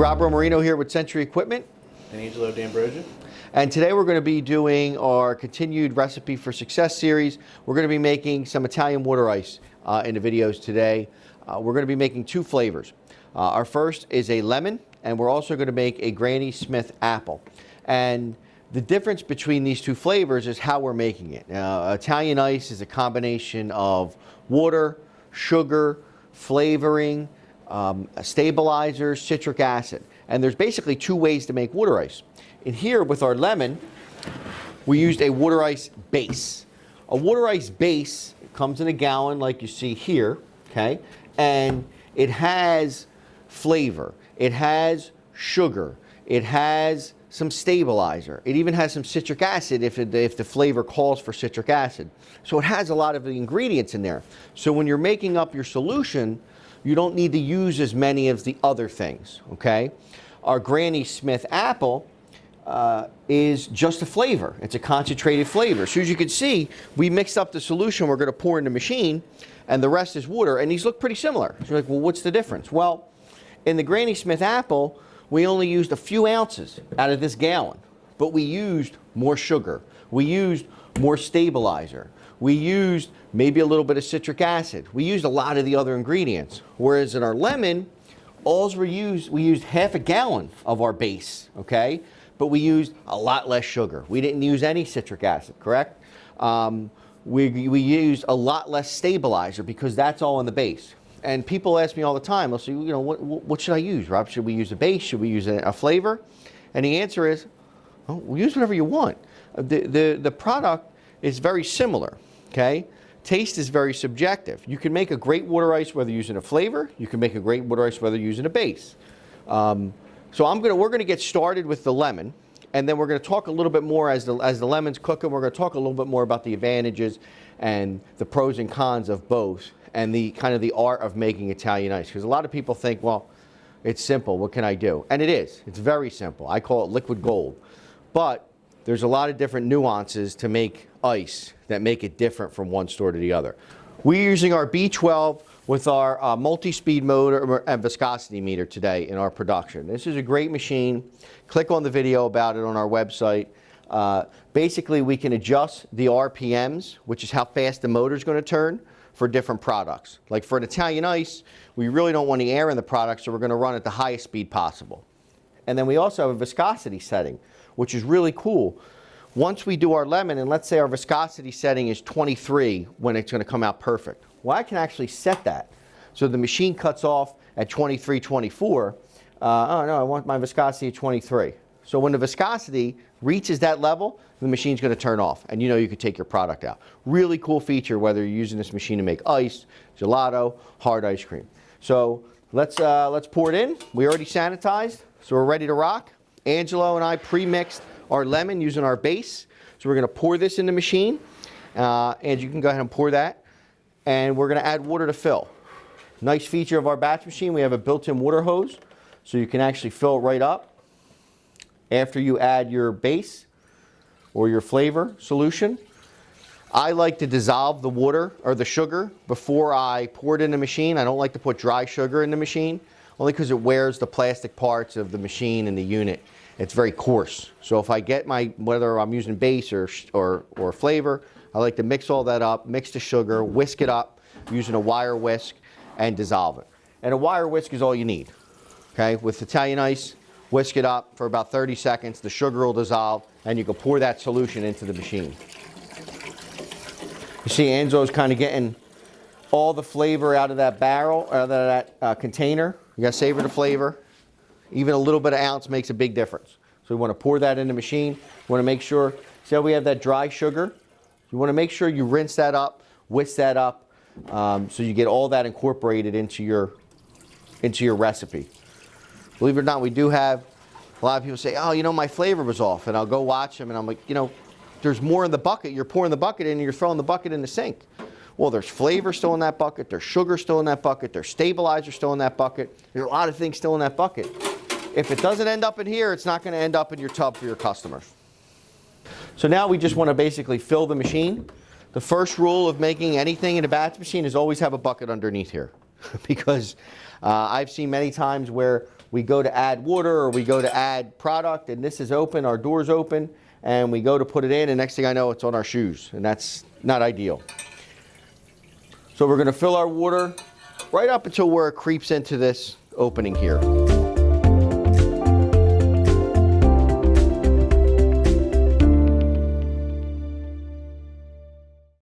Rob Romarino here with Sentry Equipment. And Angelo D'Ambrosio. And today we're going to be doing our continued Recipe for Success series. We're going to be making some Italian water ice in the videos today. We're going to be making two flavors. Our first is a lemon, and we're also going to make a Granny Smith apple. And the difference between these two flavors is how we're making it. Italian ice is a combination of water, sugar, flavoring, stabilizers, citric acid. And there's basically two ways to make water ice. In here with our lemon, we used a water ice base. A water ice base comes in a gallon like you see here, okay? And it has flavor, it has sugar, it has some stabilizer, it even has some citric acid if the flavor calls for citric acid. So it has a lot of the ingredients in there. So when you're making up your solution, you don't need to use as many of the other things, okay? Our Granny Smith apple is just a flavor. It's a concentrated flavor. So as you can see, we mixed up the solution we're going to pour in the machine, and the rest is water, and these look pretty similar. So you're like, well, what's the difference? Well, in the Granny Smith apple, we only used a few ounces out of this gallon, but we used more sugar. We used more stabilizer. We used maybe a little bit of citric acid. We used a lot of the other ingredients. Whereas in our lemon, we used half a gallon of our base, okay? But we used a lot less sugar. We didn't use any citric acid, correct? We used a lot less stabilizer because that's all in the base. And people ask me all the time, they'll say, you know, what should I use, Rob? Should we use a base? Should we use a flavor? And the answer is, well, use whatever you want. The product is very similar, okay? Taste is very subjective. You can make a great water ice whether using a flavor. You can make a great water ice whether using a base. So we're going to get started with the lemon, and then we're going to talk a little bit more as the lemon's cooking. We're going to talk a little bit more about the advantages and the pros and cons of both, and the kind of the art of making Italian ice. Because a lot of people think, well, it's simple. What can I do? And it is. It's very simple. I call it liquid gold. But there's a lot of different nuances to make ice that make it different from one store to the other. We're using our B12 with our multi-speed motor and viscosity meter today in our production. This is a great machine. Click on the video about it on our website. Basically, we can adjust the RPMs, which is how fast the motor is going to turn, for different products. Like for an Italian ice, we really don't want the air in the product, so we're going to run at the highest speed possible. And then we also have a viscosity setting, which is really cool. Once we do our lemon, and let's say our viscosity setting is 23 when it's going to come out perfect. Well, I can actually set that. So the machine cuts off at 23, 24. Oh no, I want my viscosity at 23. So when the viscosity reaches that level, the machine's going to turn off, and you know you could take your product out. Really cool feature whether you're using this machine to make ice, gelato, hard ice cream. So let's pour it in. We already sanitized, so we're ready to rock. Angelo and I pre-mixed our lemon using our base. So we're going to pour this in the machine, and you can go ahead and pour that. And we're going to add water to fill. Nice feature of our batch machine, we have a built-in water hose, so you can actually fill it right up after you add your base or your flavor solution. I like to dissolve the water or the sugar before I pour it in the machine. I don't like to put dry sugar in the machine, only because it wears the plastic parts of the machine and the unit. It's very coarse. So if I get whether I'm using base or flavor, I like to mix all that up, mix the sugar, whisk it up using a wire whisk, and dissolve it. And a wire whisk is all you need. Okay, with Italian ice, whisk it up for about 30 seconds, the sugar will dissolve, and you can pour that solution into the machine. You see Enzo's kind of getting all the flavor out of that barrel, out of that container. You gotta savor the flavor. Even a little bit of ounce makes a big difference. So we want to pour that in the machine. We want to make sure, see how we have that dry sugar? You want to make sure you rinse that up, whisk that up, so you get all that incorporated into your recipe. Believe it or not, we do have a lot of people say, oh, you know, my flavor was off. And I'll go watch them, and I'm like, you know, there's more in the bucket. You're pouring the bucket in, and you're throwing the bucket in the sink. Well, there's flavor still in that bucket. There's sugar still in that bucket. There's stabilizer still in that bucket. There's a lot of things still in that bucket. If it doesn't end up in here, it's not going to end up in your tub for your customers. So now we just want to basically fill the machine. The first rule of making anything in a batch machine is always have a bucket underneath here. Because I've seen many times where we go to add water or we go to add product, and this is open, our door's open, and we go to put it in, and next thing I know, it's on our shoes, and that's not ideal. So we're going to fill our water right up until where it creeps into this opening here.